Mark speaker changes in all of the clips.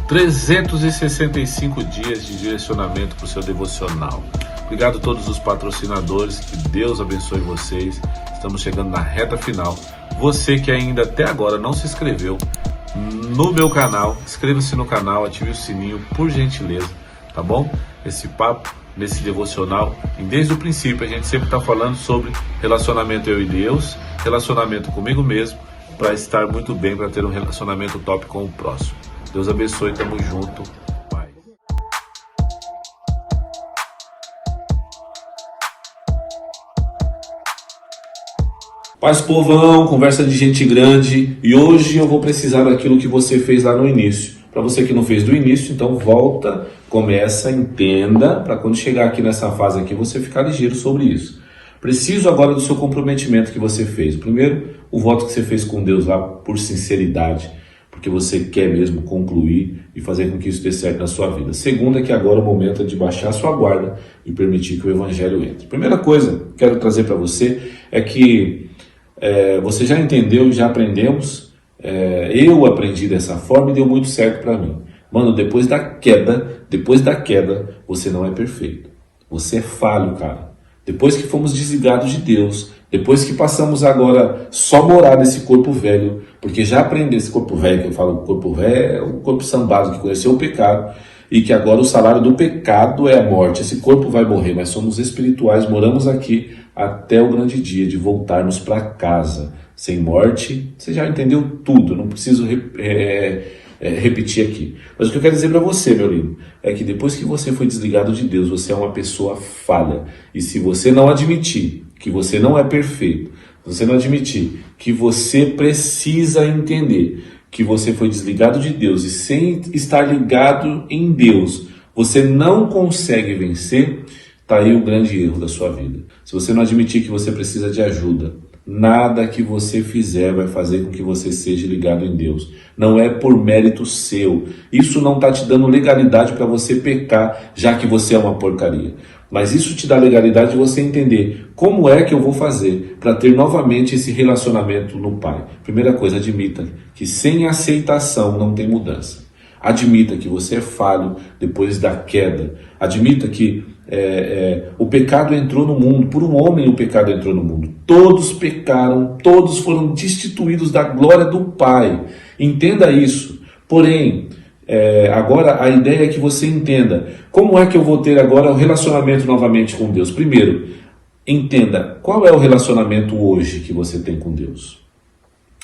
Speaker 1: 365 dias de direcionamento para o seu devocional. Obrigado a todos os patrocinadores, que Deus abençoe vocês. Estamos chegando na reta final. Você que ainda até agora não se inscreveu no meu canal, inscreva-se no canal, ative o sininho, por gentileza, tá bom? Esse papo, nesse devocional, e desde o princípio a gente sempre está falando sobre relacionamento eu e Deus, relacionamento comigo mesmo, para estar muito bem, para ter um relacionamento top com o próximo. Deus abençoe, tamo junto. Pai. Paz, povão, conversa de gente grande. E hoje eu vou precisar daquilo que você fez lá no início. Para você que não fez do início, então volta, começa, entenda, para quando chegar aqui nessa fase aqui você ficar ligeiro sobre isso. Preciso agora do seu comprometimento que você fez. Primeiro, o voto que você fez com Deus lá por sinceridade, porque você quer mesmo concluir e fazer com que isso dê certo na sua vida. Segundo, é que agora o momento é de baixar a sua guarda e permitir que o Evangelho entre. Primeira coisa que quero trazer para você é que você já entendeu, já aprendemos, eu aprendi dessa forma e deu muito certo para mim. Mano, depois da queda, você não é perfeito. Você é falho, cara. Depois que fomos desligados de Deus, depois que passamos agora só morar nesse corpo velho, porque já aprendeu esse corpo velho, que eu falo corpo velho, é o corpo sambado que conheceu o pecado, e que agora o salário do pecado é a morte. Esse corpo vai morrer, mas somos espirituais, moramos aqui até o grande dia de voltarmos para casa, sem morte. Você já entendeu tudo, não preciso repetir aqui. Mas o que eu quero dizer para você, meu lindo, é que depois que você foi desligado de Deus, você é uma pessoa falha. E se você não admitir que você não é perfeito, se você não admitir que você precisa entender que você foi desligado de Deus e sem estar ligado em Deus, você não consegue vencer, está aí o grande erro da sua vida. Se você não admitir que você precisa de ajuda, nada que você fizer vai fazer com que você seja ligado em Deus. Não é por mérito seu. Isso não está te dando legalidade para você pecar, já que você é uma porcaria. Mas isso te dá legalidade de você entender como é que eu vou fazer para ter novamente esse relacionamento no Pai. Primeira coisa, admita que sem aceitação não tem mudança. Admita que você é falho depois da queda. Admita que o pecado entrou no mundo, por um homem o pecado entrou no mundo. Todos pecaram, todos foram destituídos da glória do Pai. Entenda isso. Porém, agora a ideia é que você entenda como é que eu vou ter agora o relacionamento novamente com Deus. Primeiro, entenda qual é o relacionamento hoje que você tem com Deus.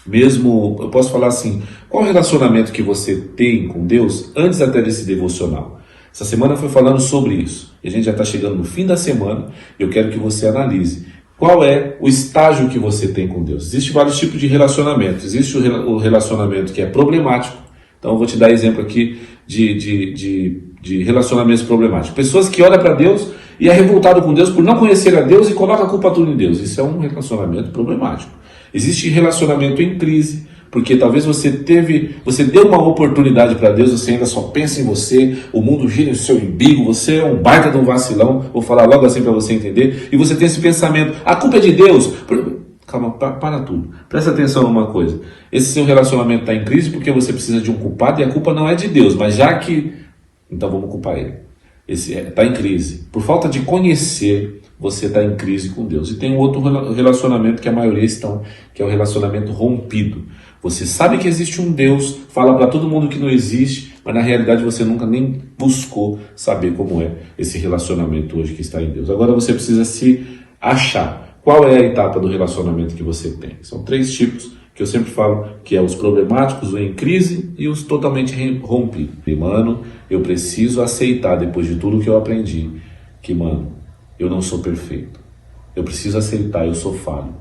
Speaker 1: Mesmo, eu posso falar assim, qual o relacionamento que você tem com Deus antes até desse devocional? Essa semana foi falando sobre isso. E a gente já está chegando no fim da semana. Eu quero que você analise qual é o estágio que você tem com Deus. Existem vários tipos de relacionamento. Existe o relacionamento que é problemático. Então eu vou te dar exemplo aqui de relacionamentos problemáticos. Pessoas que olham para Deus e é revoltado com Deus por não conhecer a Deus e coloca a culpa toda em Deus. Isso é um relacionamento problemático. Existe relacionamento em crise, porque talvez você deu uma oportunidade para Deus, você ainda só pensa em você, o mundo gira em seu umbigo, você é um baita de um vacilão, vou falar logo assim para você entender, e você tem esse pensamento, a culpa é de Deus. Calma, para tudo. Presta atenção numa coisa. Esse seu relacionamento está em crise porque você precisa de um culpado e a culpa não é de Deus, mas já que... Então vamos culpar ele. Está em crise. Por falta de conhecer, você está em crise com Deus. E tem um outro relacionamento que a maioria estão, que é o relacionamento rompido. Você sabe que existe um Deus, fala para todo mundo que não existe, mas na realidade você nunca nem buscou saber como é esse relacionamento hoje que está em Deus. Agora você precisa se achar. Qual é a etapa do relacionamento que você tem? São 3 tipos que eu sempre falo, que é os problemáticos, os em crise e os totalmente rompidos. E, mano, eu preciso aceitar, depois de tudo que eu aprendi, que, mano, eu não sou perfeito. Eu preciso aceitar, eu sou falho.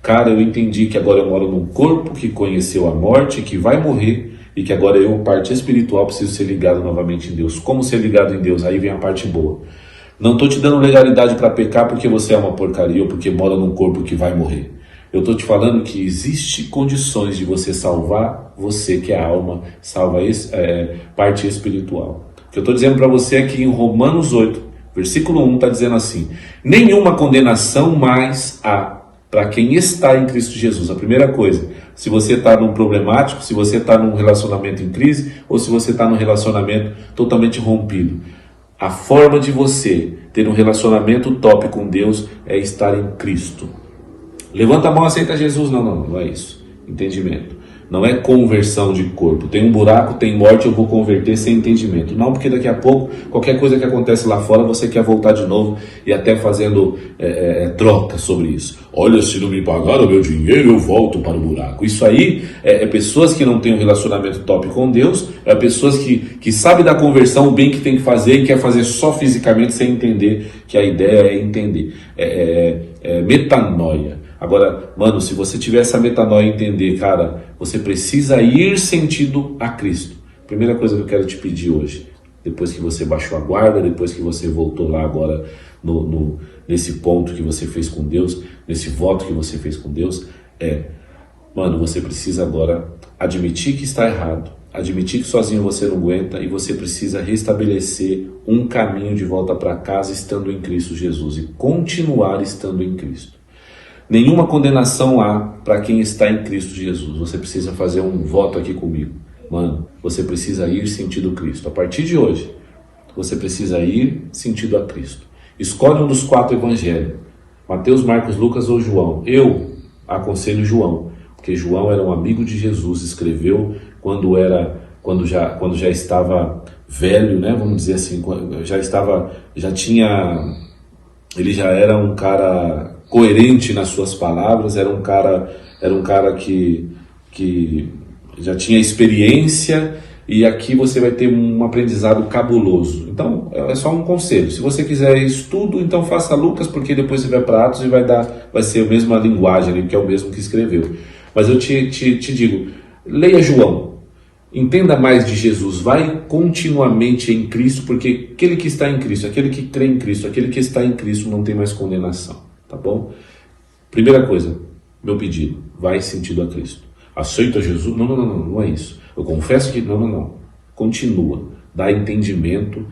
Speaker 1: Cara, eu entendi que agora eu moro num corpo que conheceu a morte, que vai morrer, e que agora eu, parte espiritual, preciso ser ligado novamente em Deus. Como ser ligado em Deus? Aí vem a parte boa. Não estou te dando legalidade para pecar porque você é uma porcaria ou porque mora num corpo que vai morrer. Eu estou te falando que existe condições de você salvar você, que é a alma, salva parte espiritual. O que eu estou dizendo para você é que em Romanos 8, versículo 1 está dizendo assim: nenhuma condenação mais há para quem está em Cristo Jesus. A primeira coisa, se você está num problemático, se você está num relacionamento em crise, ou se você está num relacionamento totalmente rompido. A forma de você ter um relacionamento top com Deus é estar em Cristo. Levanta a mão, aceita Jesus. Não é isso. Entendimento. Não é conversão de corpo. Tem um buraco, tem morte, eu vou converter sem entendimento. Não, porque daqui a pouco, qualquer coisa que acontece lá fora, você quer voltar de novo e até fazendo troca sobre isso. Olha, se não me pagaram o meu dinheiro, eu volto para o buraco. Isso aí é pessoas que não têm um relacionamento top com Deus, é pessoas que sabem da conversão, o bem que tem que fazer e quer fazer só fisicamente sem entender que a ideia é entender. Metanoia. Agora, mano, se você tiver essa metanoia e entender, cara, você precisa ir sentido a Cristo. Primeira coisa que eu quero te pedir hoje, depois que você baixou a guarda, depois que você voltou lá agora nesse ponto que você fez com Deus, nesse voto que você fez com Deus, mano, você precisa agora admitir que está errado, admitir que sozinho você não aguenta e você precisa restabelecer um caminho de volta para casa estando em Cristo Jesus e continuar estando em Cristo. Nenhuma condenação há para quem está em Cristo Jesus. Você precisa fazer um voto aqui comigo. Mano, você precisa ir sentido Cristo. A partir de hoje, você precisa ir sentido a Cristo. Escolhe um dos 4 evangelhos. Mateus, Marcos, Lucas ou João. Eu aconselho João, porque João era um amigo de Jesus, escreveu quando já estava velho, né? Vamos dizer assim, ele já era um cara coerente nas suas palavras, era um cara que já tinha experiência, e aqui você vai ter um aprendizado cabuloso. Então, é só um conselho. Se você quiser estudo, então faça Lucas, porque depois você vai para Atos e vai ser a mesma linguagem, que é o mesmo que escreveu. Mas eu te digo, leia João, entenda mais de Jesus, vai continuamente em Cristo, porque aquele que está em Cristo, aquele que crê em Cristo, aquele que está em Cristo não tem mais condenação. Tá bom? Primeira coisa, meu pedido, vai sentido a Cristo. Aceita Jesus? Não é isso. Eu confesso que não. Continua, dá entendimento,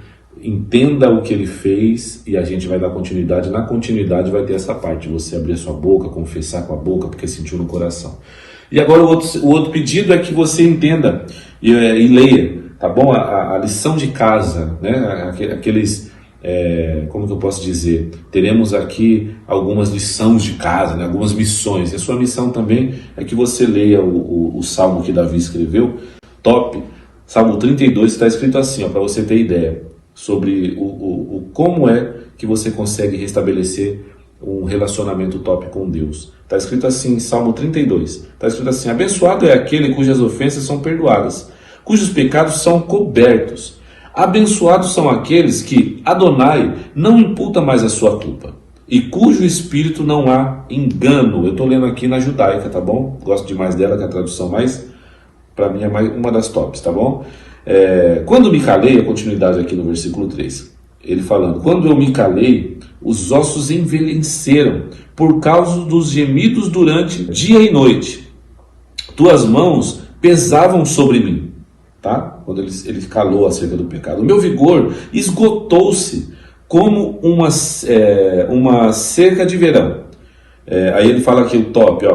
Speaker 1: entenda o que ele fez e a gente vai dar continuidade. Na continuidade vai ter essa parte, você abrir a sua boca, confessar com a boca porque sentiu no coração. E agora o outro pedido é que você entenda e leia, tá bom? A lição de casa, né? Como que eu posso dizer? Teremos aqui algumas lições de casa, né? Algumas missões. E a sua missão também é que você leia o salmo que Davi escreveu, top. Salmo 32 está escrito assim, para você ter ideia sobre como é que você consegue restabelecer um relacionamento top com Deus. Está escrito assim, Salmo 32. Está escrito assim: abençoado é aquele cujas ofensas são perdoadas, cujos pecados são cobertos. Abençoados são aqueles que Adonai não imputa mais a sua culpa, e cujo espírito não há engano. Eu estou lendo aqui na judaica, tá bom? Gosto demais dela, que é a tradução mais, para mim, é uma das tops, tá bom? Quando me calei, a continuidade aqui no versículo 3, ele falando: quando eu me calei, os ossos envelheceram, por causa dos gemidos durante dia e noite. Tuas mãos pesavam sobre mim. Tá? Quando ele calou acerca do pecado. O meu vigor esgotou-se como uma cerca de verão. Aí ele fala aqui o top,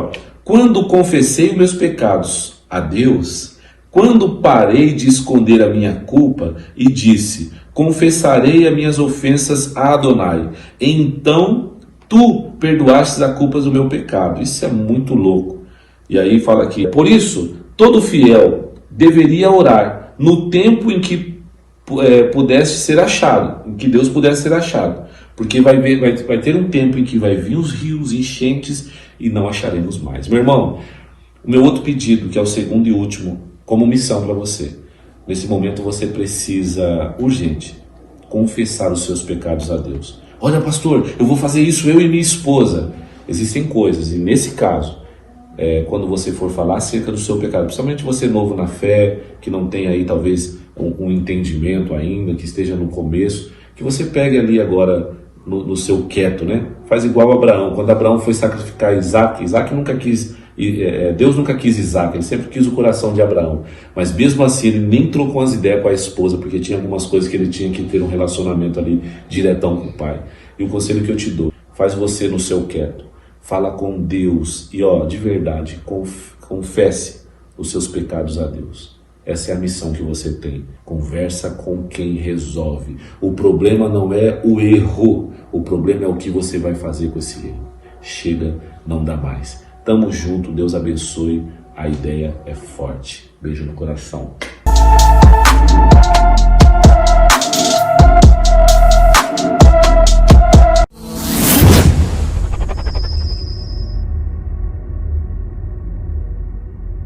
Speaker 1: quando confessei os meus pecados a Deus, quando parei de esconder a minha culpa e disse: confessarei as minhas ofensas a Adonai, então tu perdoastes a culpa do meu pecado. Isso é muito louco. E aí fala aqui: por isso, todo fiel deveria orar no tempo em que pudesse ser achado, em que Deus pudesse ser achado, porque vai ter um tempo em que vai vir os rios, enchentes, e não acharemos mais. Meu irmão, o meu outro pedido, que é o segundo e último, como missão para você, nesse momento você precisa, urgente, confessar os seus pecados a Deus. Olha, pastor, eu vou fazer isso, eu e minha esposa. Existem coisas, e nesse caso, quando você for falar acerca do seu pecado, principalmente você novo na fé, que não tem aí talvez um entendimento ainda, que esteja no começo, que você pegue ali agora no seu quieto, né? Faz igual Abraão. Quando Abraão foi sacrificar Isaac nunca quis, Deus nunca quis Isaac, ele sempre quis o coração de Abraão, mas mesmo assim ele nem trocou as ideias com a esposa, porque tinha algumas coisas que ele tinha que ter um relacionamento ali diretão com o pai. E o conselho que eu te dou: faz você no seu quieto, fala com Deus e ó, de verdade, confesse os seus pecados a Deus. Essa é a missão que você tem. Conversa com quem resolve. O problema não é o erro, o problema é o que você vai fazer com esse erro. Chega, não dá mais. Tamo junto, Deus abençoe. A ideia é forte. Beijo no coração.